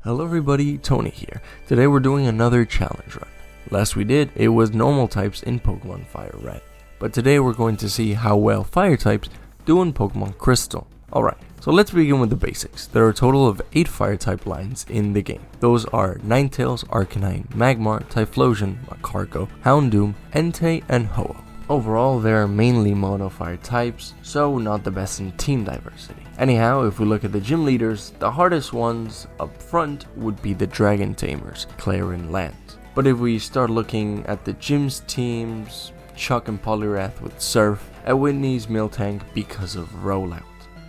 Hello everybody, Tony here. Today we're doing another challenge run. Last we did, it was normal types in Pokemon Fire Red. But today we're going to see how well fire types do in Pokemon Crystal. Alright, so let's begin with the basics. There are a total of 8 fire type lines in the game. Those are Ninetales, Arcanine, Magmar, Typhlosion, Magcargo, Houndoom, Entei, and Ho-Oh. Overall, they are mainly mono fire types, so not the best in team diversity. Anyhow, if we look at the gym leaders, the hardest ones up front would be the Dragon Tamers, Claire and Lance. But if we start looking at the gym's teams, Chuck and Poliwrath with Surf, and Whitney's Miltank because of rollout.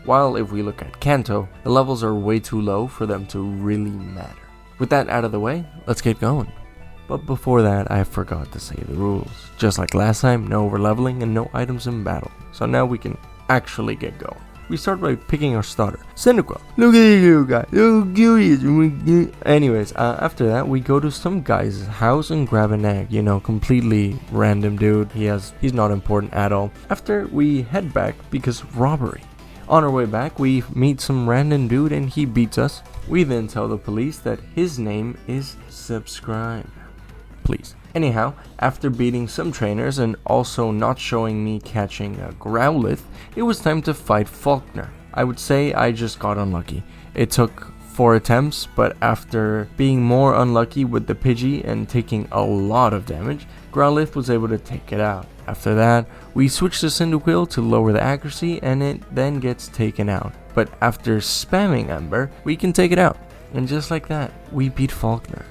While if we look at Kanto, the levels are way too low for them to really matter. With that out of the way, let's get going. But before that, I forgot to say the rules. Just like last time, no overleveling and no items in battle. So now we can actually get going. We start by picking our starter, Cyndaquil. Look at you guys, so curious. Anyways, after that, we go to some guy's house and grab an egg. You know, completely random dude. He's not important at all. After, we head back because robbery. On our way back, we meet some random dude and he beats us. We then tell the police that his name is Subscribe. Please. Anyhow, after beating some trainers and also not showing me catching a Growlithe, it was time to fight Faulkner. I would say I just got unlucky. It took 4 attempts, but after being more unlucky with the Pidgey and taking a lot of damage, Growlithe was able to take it out. After that, we switched to Cyndaquil to lower the accuracy and it then gets taken out. But after spamming Ember, we can take it out. And just like that, we beat Faulkner.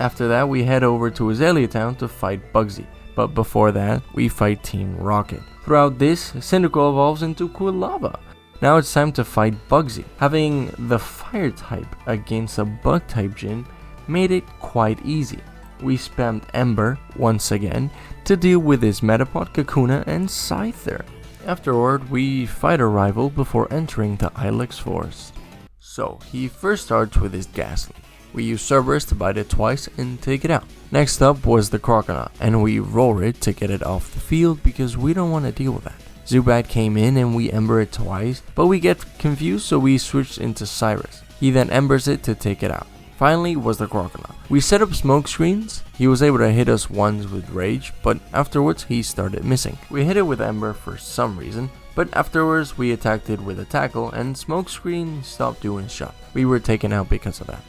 After that, we head over to Azalea Town to fight Bugsy, but before that, we fight Team Rocket. Throughout this, Cyndaquil evolves into Quilava. Now it's time to fight Bugsy. Having the fire type against a bug type gym made it quite easy. We spammed Ember once again to deal with his Metapod, Kakuna, and Scyther. Afterward, we fight a rival before entering the Ilex Forest. So, he first starts with his Ghastly. We use Cerberus to bite it twice and take it out. Next up was the Croconaut, and we roar it to get it off the field because we don't want to deal with that. Zubat came in and we Ember it twice, but we get confused so we switched into Cyrus. He then Embers it to take it out. Finally was the Croconaut. We set up smoke screens. He was able to hit us once with Rage, but afterwards he started missing. We hit it with Ember for some reason, but afterwards we attacked it with a Tackle and smoke screen stopped doing its job. We were taken out because of that.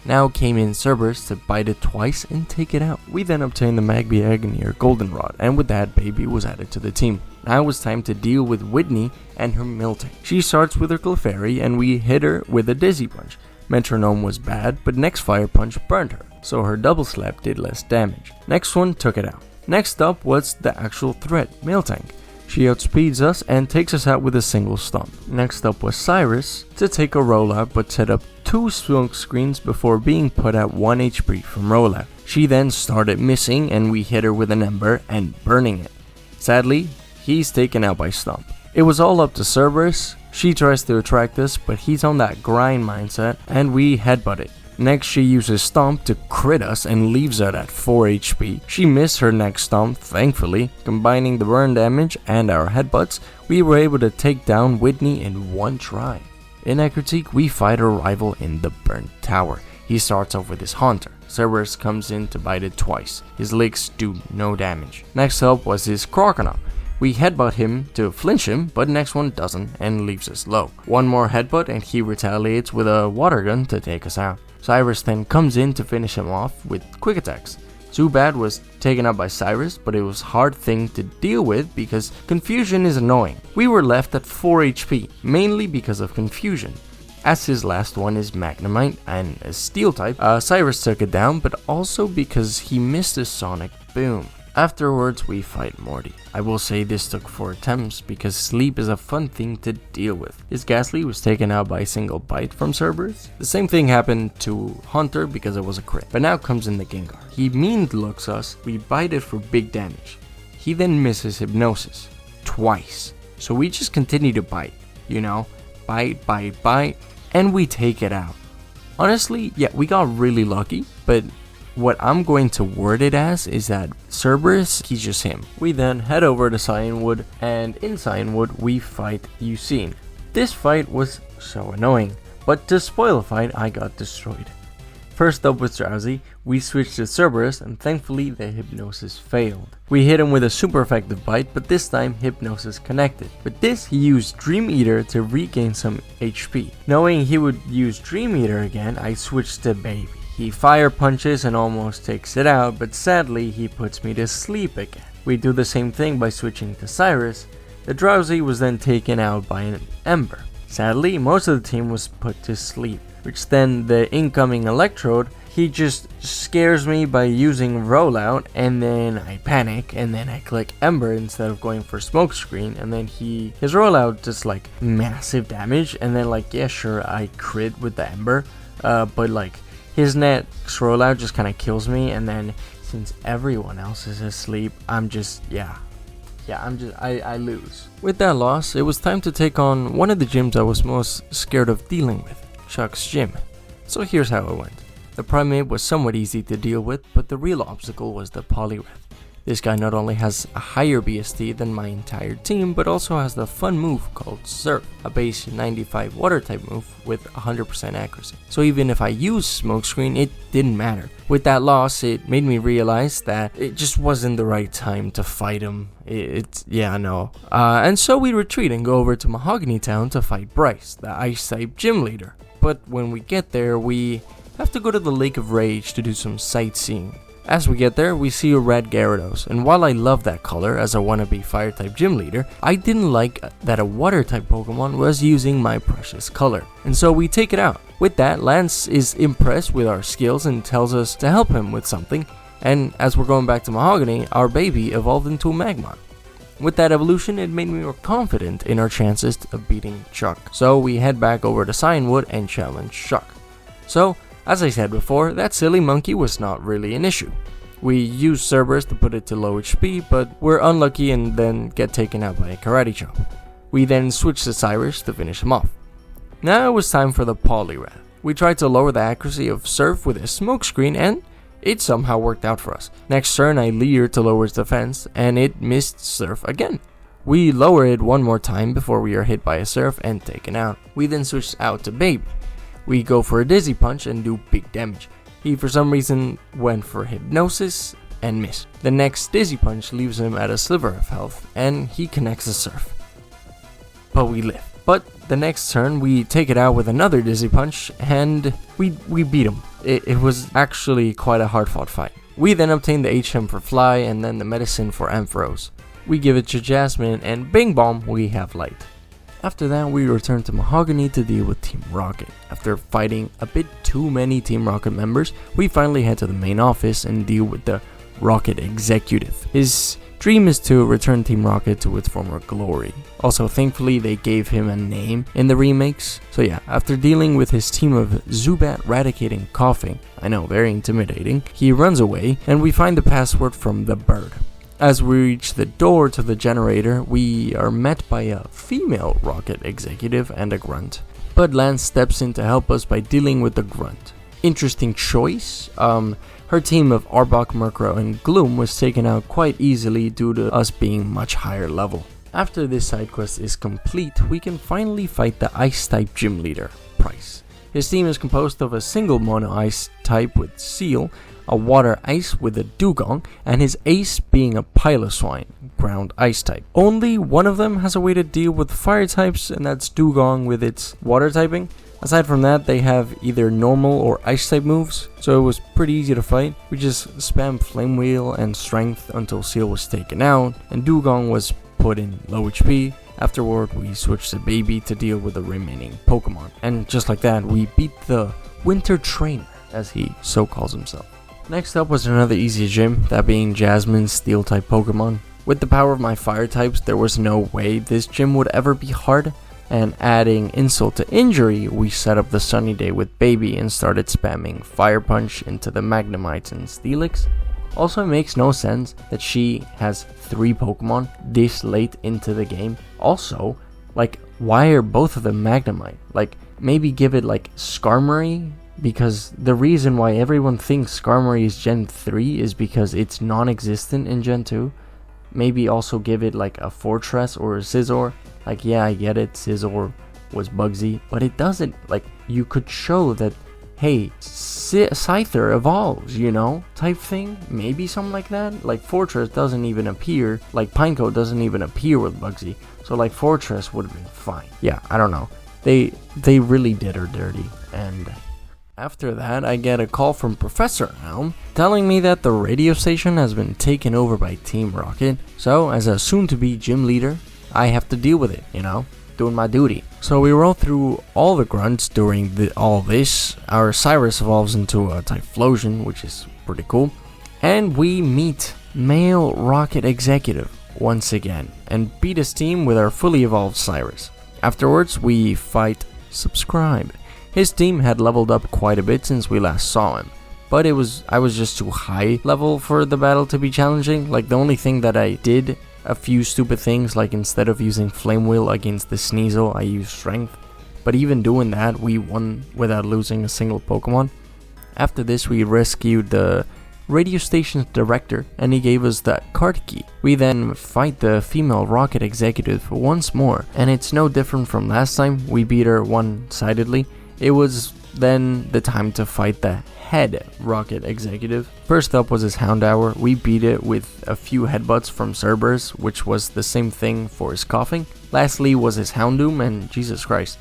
Now came in Cerberus to bite it twice and take it out. We then obtained the Magby Egg near Goldenrod, and with that, Baby was added to the team. Now it was time to deal with Whitney and her Miltank. She starts with her Clefairy and we hit her with a Dizzy Punch. Metronome was bad, but next Fire Punch burned her, so her Double Slap did less damage. Next one took it out. Next up was the actual threat, Miltank. She outspeeds us and takes us out with a single stomp. Next up was Cyrus to take a rollout but set up 2 smoke screens before being put at 1 HP from rollout. She then started missing and we hit her with an Ember and burning it. Sadly, he's taken out by Stomp. It was all up to Cerberus. She tries to attract us but he's on that grind mindset and we headbutt it. Next, she uses Stomp to crit us and leaves her at 4 HP. She missed her next Stomp, thankfully. Combining the burn damage and our headbutts, we were able to take down Whitney in one try. In our critique, we fight our rival in the Burnt Tower. He starts off with his Haunter. Cerberus comes in to bite it twice. His licks do no damage. Next up was his Croconaut. We headbutt him to flinch him, but next one doesn't and leaves us low. One more headbutt and he retaliates with a water gun to take us out. Cyrus then comes in to finish him off with quick attacks. Zubat was taken out by Cyrus, but it was a hard thing to deal with because confusion is annoying. We were left at 4 HP, mainly because of confusion. As his last one is Magnemite and a Steel type, Cyrus took it down, but also because he missed a Sonic Boom. Afterwards, we fight Morty. I will say this took 4 attempts because sleep is a fun thing to deal with. His Ghastly was taken out by a single bite from Cerberus. The same thing happened to Hunter because it was a crit. But now comes in the Gengar. He mean looks us, we bite it for big damage. He then misses Hypnosis. Twice. So we just continue to bite. You know, bite, and we take it out. Honestly, yeah, we got really lucky, but what I'm going to word it as is that Cerberus, he's just him. We then head over to Cyanwood, and in Cyanwood we fight Eusine. This fight was so annoying, but to spoil the fight, I got destroyed. First up was Drowsy. We switched to Cerberus, and thankfully the Hypnosis failed. We hit him with a super effective bite, but this time Hypnosis connected. With this, he used Dream Eater to regain some HP. Knowing he would use Dream Eater again, I switched to Baby. He fire punches and almost takes it out, but sadly he puts me to sleep again. We do the same thing by switching to Cyrus. The Drowsy was then taken out by an Ember. Sadly, most of the team was put to sleep, which then the incoming Electrode, he just scares me by using Rollout, and then I panic, and then I click Ember instead of going for Smokescreen, and then his Rollout just like massive damage, and then like, yeah sure, I crit with the Ember, but like his next Rollout just kind of kills me, and then since everyone else is asleep, I lose. With that loss, it was time to take on one of the gyms I was most scared of dealing with, Chuck's gym. So here's how it went. The Primate was somewhat easy to deal with, but the real obstacle was the Poliwrath. This guy not only has a higher BST than my entire team, but also has the fun move called Surf, a base 95 water type move with 100% accuracy. So even if I used Smokescreen, it didn't matter. With that loss, it made me realize that it just wasn't the right time to fight him. And so we retreat and go over to Mahogany Town to fight Bryce, the Ice type gym leader. But when we get there, we have to go to the Lake of Rage to do some sightseeing. As we get there, we see a red Gyarados, and while I love that color as a wannabe fire type gym leader, I didn't like that a water type Pokemon was using my precious color, and so we take it out. With that, Lance is impressed with our skills and tells us to help him with something, and as we're going back to Mahogany, our baby evolved into a Magmon. With that evolution, it made me more confident in our chances of beating Chuck, so we head back over to Cyanwood and challenge Chuck. So, as I said before, that silly monkey was not really an issue. We used Cerberus to put it to low HP, but we're unlucky and then get taken out by a Karate Chop. We then switched to Cyrus to finish him off. Now it was time for the Poliwrath. We tried to lower the accuracy of Surf with a Smokescreen, and it somehow worked out for us. Next turn I leered to lower its defense, and it missed Surf again. We lower it one more time before we are hit by a Surf and taken out. We then switched out to Baby. We go for a Dizzy Punch and do big damage. He for some reason went for Hypnosis and missed. The next Dizzy Punch leaves him at a sliver of health, and he connects a Surf. But we live. But the next turn we take it out with another Dizzy Punch, and we beat him. It was actually quite a hard fought fight. We then obtain the HM for Fly and then the medicine for Ampharos. We give it to Jasmine, and bing bong, we have Light. After that, we return to Mahogany to deal with Team Rocket. After fighting a bit too many Team Rocket members, we finally head to the main office and deal with the Rocket Executive. His dream is to return Team Rocket to its former glory. Also, thankfully, they gave him a name in the remakes. So yeah, after dealing with his team of Zubat, Raticate, and Coughing, I know, very intimidating, he runs away, and we find the password from the bird. As we reach the door to the generator, we are met by a female Rocket Executive and a Grunt. But Lance steps in to help us by dealing with the Grunt. Interesting choice. Her team of Arbok, Murkrow, and Gloom was taken out quite easily due to us being much higher level. After this side quest is complete, we can finally fight the Ice-type gym leader, Price. His team is composed of a single Mono Ice type with Seal, a Water Ice with a Dugong, and his ace being a Piloswine, Ground Ice type. Only one of them has a way to deal with Fire types, and that's Dugong with its Water typing. Aside from that, they have either normal or Ice type moves, so it was pretty easy to fight. We just spammed Flame Wheel and Strength until Seal was taken out, and Dugong was put in low HP. Afterward, we switched to Baby to deal with the remaining Pokemon. And just like that, we beat the Winter Trainer, as he so calls himself. Next up was another easy gym, that being Jasmine's Steel-type Pokemon. With the power of my Fire types, there was no way this gym would ever be hard, and adding insult to injury, we set up the Sunny Day with Baby and started spamming Fire Punch into the Magnemite and Steelix. Also, it makes no sense that she has 3 Pokemon this late into the game. Also, like, why are both of them Magnemite? Like, maybe give it like Skarmory? Because the reason why everyone thinks Skarmory is Gen 3 is because it's non-existent in Gen 2. Maybe also give it like a Fortress or a Scizor. Like, yeah, I get it, Scizor was Bugsy, but it doesn't, like, you could show that hey, Scyther evolves, you know, type thing. Maybe something like that. Like Fortress doesn't even appear, like Pineco doesn't even appear with Bugsy. So like Fortress would have been fine. Yeah, I don't know. They really did her dirty. And after that, I get a call from Professor Elm telling me that the radio station has been taken over by Team Rocket. So as a soon-to-be gym leader, I have to deal with it, you know, doing my duty. So we roll through all the grunts during all this. Our Cyrus evolves into a Typhlosion, which is pretty cool. And we meet male Rocket Executive once again and beat his team with our fully evolved Cyrus. Afterwards, we fight Subscribe. His team had leveled up quite a bit since we last saw him, but I was just too high level for the battle to be challenging. Like the only thing that I did, a few stupid things, like instead of using Flame Wheel against the Sneasel, I used Strength. But even doing that, we won without losing a single Pokemon. After this, we rescued the radio station's director, and he gave us that card key. We then fight the female Rocket Executive once more, and it's no different from last time. We beat her one-sidedly. It was then the time to fight the head Rocket Executive. First up was his Houndour. We beat it with a few headbutts from Cerberus, which was the same thing for his coughing. Lastly was his Houndoom, and Jesus Christ.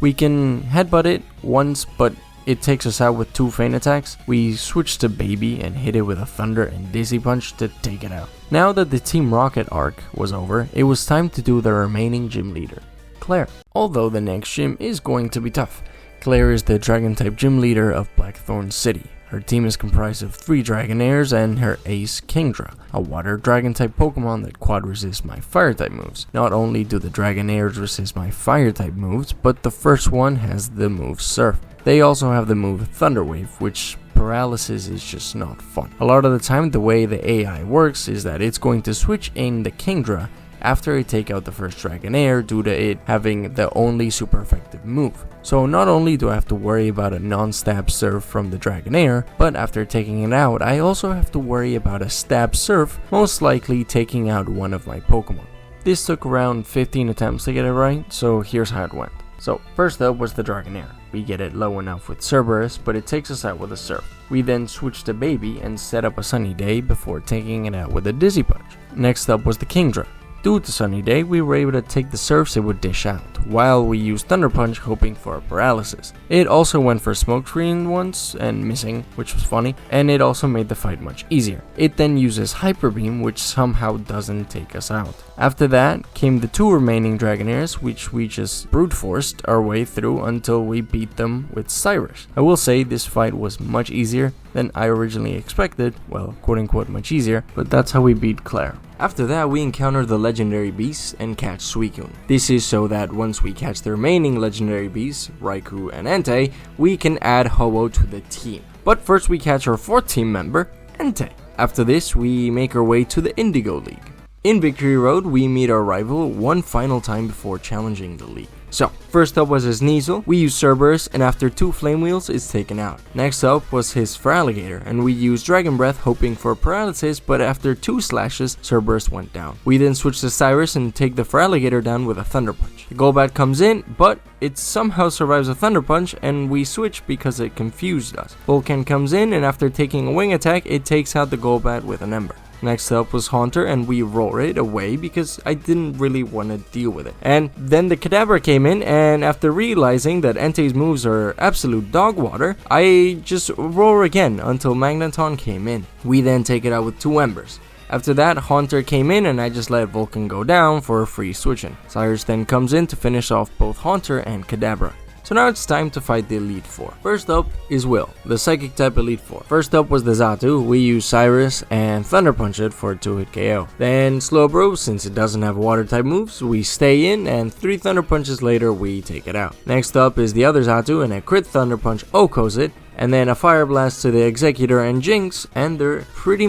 We can headbutt it once, but it takes us out with 2 feint attacks. We switched to Baby and hit it with a Thunder and Dizzy Punch to take it out. Now that the Team Rocket arc was over, it was time to do the remaining gym leader, Claire. Although the next gym is going to be tough. Claire is the Dragon-type gym leader of Blackthorn City. Her team is comprised of 3 Dragonairs and her ace Kingdra, a Water Dragon-type Pokemon that quad resists my Fire-type moves. Not only do the Dragonairs resist my Fire-type moves, but the first one has the move Surf. They also have the move Thunder Wave, which paralysis is just not fun. A lot of the time, the way the AI works is that it's going to switch in the Kingdra after I take out the first Dragonair due to it having the only super effective move. So not only do I have to worry about a non-stab Surf from the Dragonair, but after taking it out, I also have to worry about a stab Surf, most likely taking out one of my Pokemon. This took around 15 attempts to get it right, so here's how it went. So first up was the Dragonair. We get it low enough with Cerberus, but it takes us out with a Surf. We then switch to Baby and set up a Sunny Day before taking it out with a Dizzy Punch. Next up was the Kingdra. Due to Sunny Day, we were able to take the Surfs it would dish out, while we used Thunder Punch hoping for a paralysis. It also went for Smoke Screen once, and missing, which was funny, and it also made the fight much easier. It then uses Hyper Beam, which somehow doesn't take us out. After that came the 2 remaining Dragonairs, which we just brute forced our way through until we beat them with Cyrus. I will say this fight was much easier than I originally expected, well, quote unquote much easier, but that's how we beat Claire. After that, we encounter the legendary beasts and catch Suicune. This is so that once we catch the remaining legendary beasts, Raikou and Entei, we can add Ho-Oh to the team. But first we catch our 4th team member, Entei. After this, we make our way to the Indigo League. In Victory Road, we meet our rival one final time before challenging the league. So, first up was his Sneasel, we used Cerberus, and after 2 Flame Wheels, it's taken out. Next up was his Feraligatr, and we used Dragon Breath hoping for paralysis, but after 2 slashes, Cerberus went down. We then switch to Cyrus and take the Feraligatr down with a Thunder Punch. The Golbat comes in, but it somehow survives a Thunder Punch, and we switch because it confused us. Volcan comes in, and after taking a Wing Attack, it takes out the Golbat with an Ember. Next up was Haunter, and we roar it away because I didn't really want to deal with it. And then the Kadabra came in, and after realizing that Entei's moves are absolute dog water, I just roar again until Magneton came in. We then take it out with 2 Embers. After that, Haunter came in and I just let Vulcan go down for a free switching. Cyrus then comes in to finish off both Haunter and Kadabra. So now it's time to fight the Elite Four. First up is Will, the Psychic type Elite Four. First up was the Xatu. We used Cyrus and Thunder Punch it for a 2-hit KO. Then Slowbro, since it doesn't have water type moves, we stay in and 3 Thunder Punches later we take it out. Next up is the other Xatu and a crit Thunder Punch Okos it. And then a Fire Blast to the Executor and Jinx, and they're pretty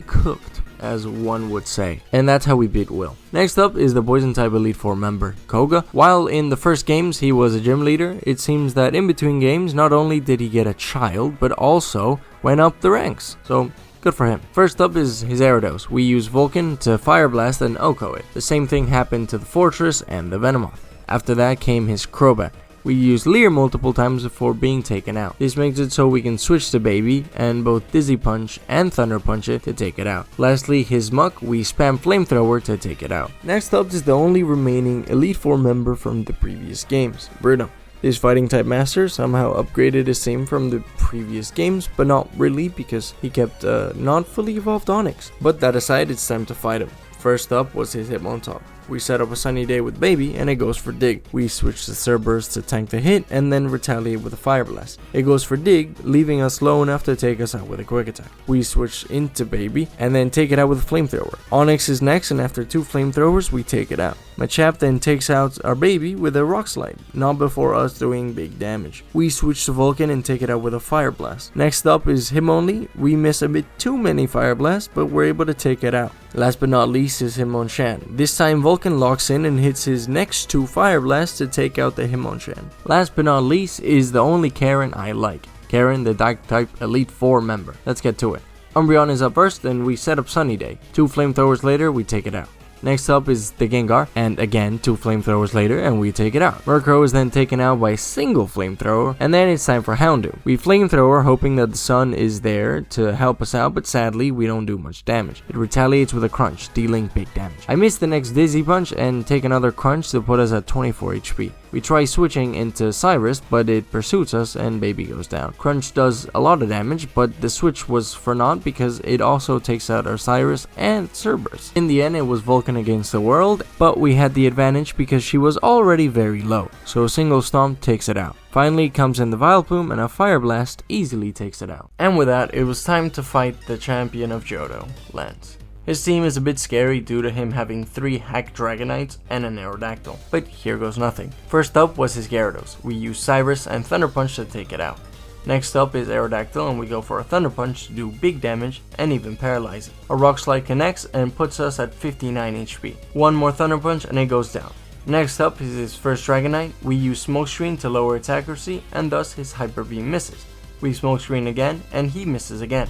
cooked, as one would say. And that's how we beat Will. Next up is the Poison type Elite Four member, Koga. While in the first games he was a gym leader, it seems that in between games, not only did he get a child, but also went up the ranks. So, good for him. First up is his Gyarados. We use Vulcan to Fire Blast and Oko it. The same thing happened to the Fortress and the Venomoth. After that came his Crobat. We use Leer multiple times before being taken out. This makes it so we can switch to Baby and both Dizzy Punch and Thunder Punch it to take it out. Lastly, his Muck, we spam Flamethrower to take it out. Next up is the only remaining Elite Four member from the previous games, Bruno. This fighting type master somehow upgraded the same from the previous games, but not really because he kept not fully evolved Onix. But that aside, it's time to fight him. First up was his Hitmontop. We set up a Sunny Day with Baby and it goes for Dig. We switch to Cerberus to tank the hit and then retaliate with a Fire Blast. It goes for Dig, leaving us low enough to take us out with a Quick Attack. We switch into Baby and then take it out with a Flamethrower. Onix is next and after 2 Flamethrowers we take it out. Machop then takes out our Baby with a Rock Slide, not before us doing big damage. We switch to Vulcan and take it out with a Fire Blast. Next up is Hitmonlee. We miss a bit too many Fire Blasts, but we're able to take it out. Last but not least is Hitmonchan. This time Vulcan locks in and hits his next 2 Fire Blasts to take out the Hitmonchan. Last but not least is the only Karen I like. Karen, the Dark type Elite 4 member. Let's get to it. Umbreon is up first and we set up Sunny Day. 2 Flamethrowers later we take it out. Next up is the Gengar, and again 2 Flamethrowers later and we take it out. Murkrow is then taken out by a single Flamethrower, and then it's time for Houndoom. We Flamethrower hoping that the sun is there to help us out, but sadly we don't do much damage. It retaliates with a Crunch, dealing big damage. I miss the next Dizzy Punch and take another Crunch to put us at 24 HP. We try switching into Cyrus, but it pursues us and Baby goes down. Crunch does a lot of damage, but the switch was for naught because it also takes out our Cyrus and Cerberus. In the end, it was Vulcan against the world, but we had the advantage because she was already very low, so a single Stomp takes it out. Finally comes in the Vileplume and a Fire Blast easily takes it out. And with that, it was time to fight the champion of Johto, Lance. His team is a bit scary due to him having 3 Hack Dragonites and an Aerodactyl, but here goes nothing. First up was his Gyarados. We use Cyrus and Thunder Punch to take it out. Next up is Aerodactyl and we go for a Thunder Punch to do big damage and even paralyze it. A Rock Slide connects and puts us at 59 HP. One more Thunder Punch and it goes down. Next up is his first Dragonite. We use Smoke Screen to lower its accuracy and thus his Hyper Beam misses. We Smoke Screen again and he misses again.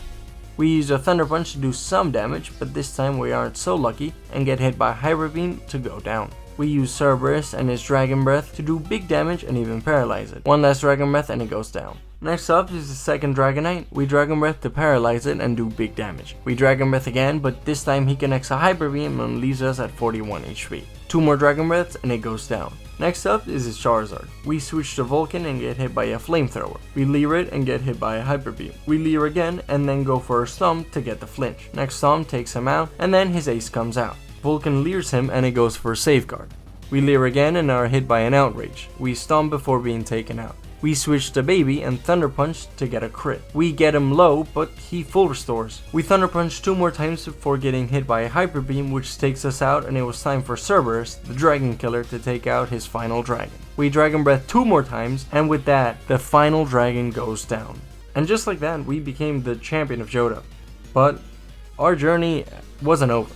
We use a Thunder Punch to do some damage, but this time we aren't so lucky and get hit by Hyper Beam to go down. We use Cerberus and his Dragon Breath to do big damage and even paralyze it. One last Dragon Breath and it goes down. Next up is the second Dragonite. We Dragon Breath to paralyze it and do big damage. We Dragon Breath again, but this time he connects a Hyper Beam and leaves us at 41 HP. 2 more Dragon Breaths and it goes down. Next up is his Charizard. We switch to Vulcan and get hit by a Flamethrower. We Leer it and get hit by a Hyper Beam. We Leer again and then go for a Stomp to get the flinch. Next Stomp takes him out and then his Ace comes out. Vulcan Leers him and it goes for a Safeguard. We Leer again and are hit by an Outrage. We Stomp before being taken out. We switch to Baby and Thunder Punch to get a crit. We get him low, but he full restores. We Thunder Punch 2 more times before getting hit by a Hyper Beam, which takes us out, and it was time for Cerberus, the Dragon Killer, to take out his final dragon. We Dragon Breath 2 more times, and with that, the final dragon goes down. And just like that, we became the champion of Johto. But our journey wasn't over.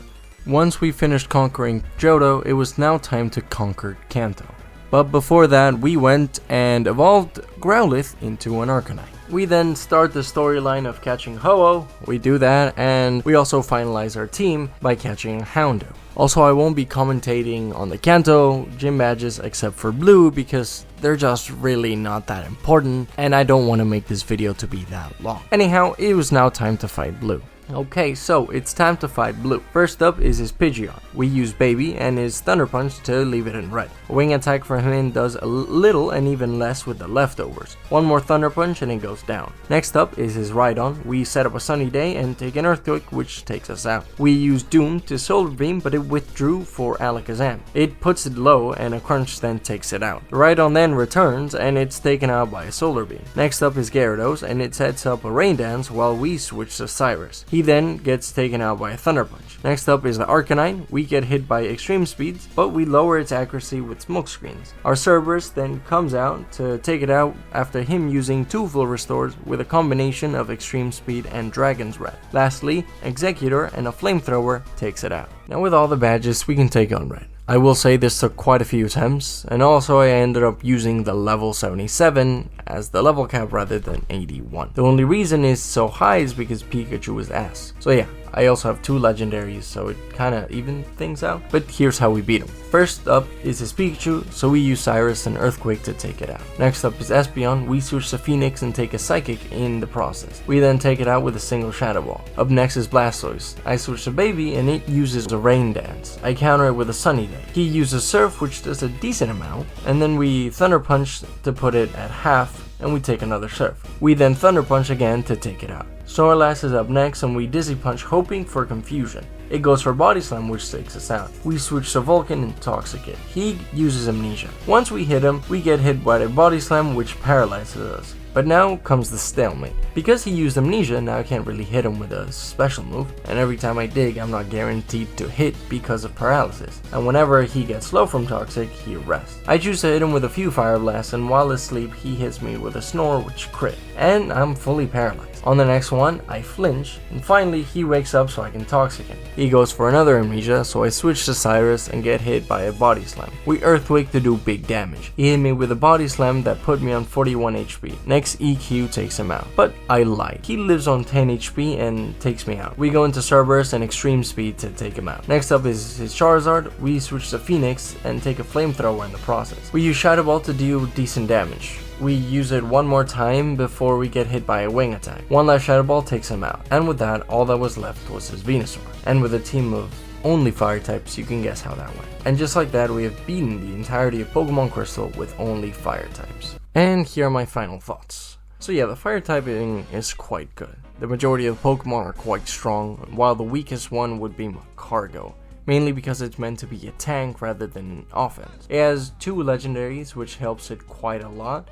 Once we finished conquering Johto, it was now time to conquer Kanto. But before that, we went and evolved Growlithe into an Arcanine. We then start the storyline of catching Ho-Oh. We do that, and we also finalize our team by catching Houndoom. Also, I won't be commentating on the Kanto gym badges except for Blue because they're just really not that important, and I don't want to make this video to be that long. Anyhow, it was now time to fight Blue. Okay, so it's time to fight Blue. First up is his Pidgeot. We use Baby and his Thunder Punch to leave it in red. A Wing Attack from him does a little and even less with the leftovers. One more Thunder Punch and it goes down. Next up is his Rhydon. We set up a Sunny Day and take an Earthquake, which takes us out. We use Doom to Solar Beam, but it withdrew for Alakazam. It puts it low and a Crunch then takes it out. The Rhydon then returns and it's taken out by a Solar Beam. Next up is Gyarados and it sets up a Rain Dance while we switch to Cyrus. He then gets taken out by a Thunder Punch. Next up is the Arcanine. We get hit by Extreme Speeds, but we lower its accuracy with Smoke Screens. Our Cerberus then comes out to take it out after him using 2 full restores with a combination of Extreme Speed and Dragon's Breath. Lastly, Executor and a Flamethrower takes it out. Now with all the badges, we can take on Red. I will say this took quite a few attempts, and also I ended up using the level 77 as the level cap rather than 81. The only reason it's so high is because Pikachu is ass. So yeah, I also have 2 legendaries, so it kinda even things out. But here's how we beat him. First up is his Pikachu, so we use Cyrus and Earthquake to take it out. Next up is Espeon, we switch to Phoenix and take a Psychic in the process. We then take it out with a single Shadow Ball. Up next is Blastoise. I switch to Baby and it uses a Rain Dance. I counter it with a Sunny Day. He uses Surf, which does a decent amount, and then we Thunder Punch to put it at half, and we take another Surf. We then Thunder Punch again to take it out. Snorlax is up next and we Dizzy Punch hoping for confusion. It goes for Body Slam, which takes us out. We switch to Vulcan and Toxicate. He uses Amnesia. Once we hit him, we get hit by the Body Slam, which paralyzes us. But now comes the stalemate. Because he used Amnesia, now I can't really hit him with a special move, and every time I dig, I'm not guaranteed to hit because of paralysis. And whenever he gets low from Toxic, he rests. I choose to hit him with a few Fire Blasts, and while asleep, he hits me with a Snore, which crit. And I'm fully paralyzed. On the next one, I flinch, and finally he wakes up so I can Toxic him. He goes for another Amnesia, so I switch to Cyrus and get hit by a Body Slam. We Earthquake to do big damage. He hit me with a Body Slam that put me on 41 HP. Next EQ takes him out, but I lied. He lives on 10 HP and takes me out. We go into Starburst and Extreme Speed to take him out. Next up is his Charizard. We switch to Phoenix and take a Flamethrower in the process. We use Shadow Ball to do decent damage. We use it one more time before we get hit by a wing attack. One last Shadow Ball takes him out, and with that, all that was left was his Venusaur. And with a team of only fire types, you can guess how that went. And just like that, we have beaten the entirety of Pokemon Crystal with only fire types. And here are my final thoughts. So yeah, the fire typing is quite good. The majority of Pokemon are quite strong, while the weakest one would be Cargo. Mainly because it's meant to be a tank rather than an offense. It has 2 legendaries, which helps it quite a lot.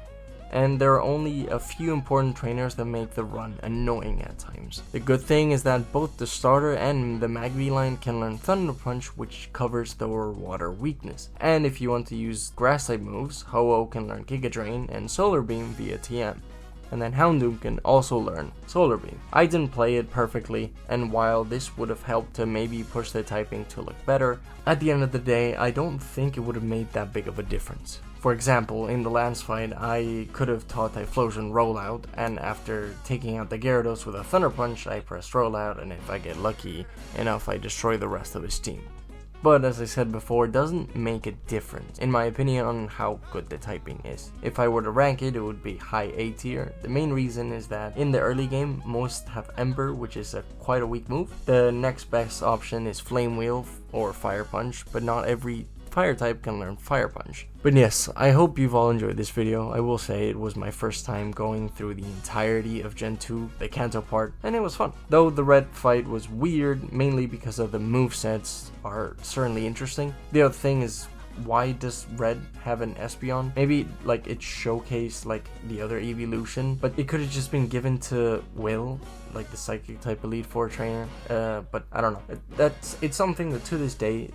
And there are only a few important trainers that make the run annoying at times. The good thing is that both the starter and the Magby line can learn Thunder Punch, which covers the water weakness. And if you want to use grass type moves, Ho-Oh can learn Giga Drain and Solar Beam via TM. And then Houndoom can also learn Solar Beam. I didn't play it perfectly, and while this would have helped to maybe push the typing to look better, at the end of the day, I don't think it would have made that big of a difference. For example, in the last fight, I could have taught Typhlosion Rollout, and after taking out the Gyarados with a Thunder Punch, I pressed Rollout, and if I get lucky enough, I destroy the rest of his team. But as I said before, it doesn't make a difference, in my opinion, on how good the typing is. If I were to rank it, it would be high A tier. The main reason is that in the early game, most have Ember, which is quite a weak move. The next best option is Flame Wheel or Fire Punch, but not every fire type can learn Fire Punch. But yes, I hope you've all enjoyed this video. I will say it was my first time going through the entirety of Gen 2, the Kanto part, and it was fun. Though the red fight was weird, mainly because of the movesets are certainly interesting. The other thing is, why does red have an Espeon? Maybe like it showcased like the other evolution, but it could have just been given to Will, like the Psychic type Elite Four trainer. But I don't know. It's something that to this day,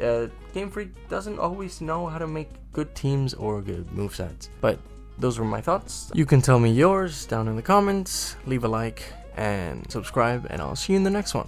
Game Freak doesn't always know how to make good teams or good movesets. But those were my thoughts. You can tell me yours down in the comments, leave a like and subscribe, and I'll see you in the next one.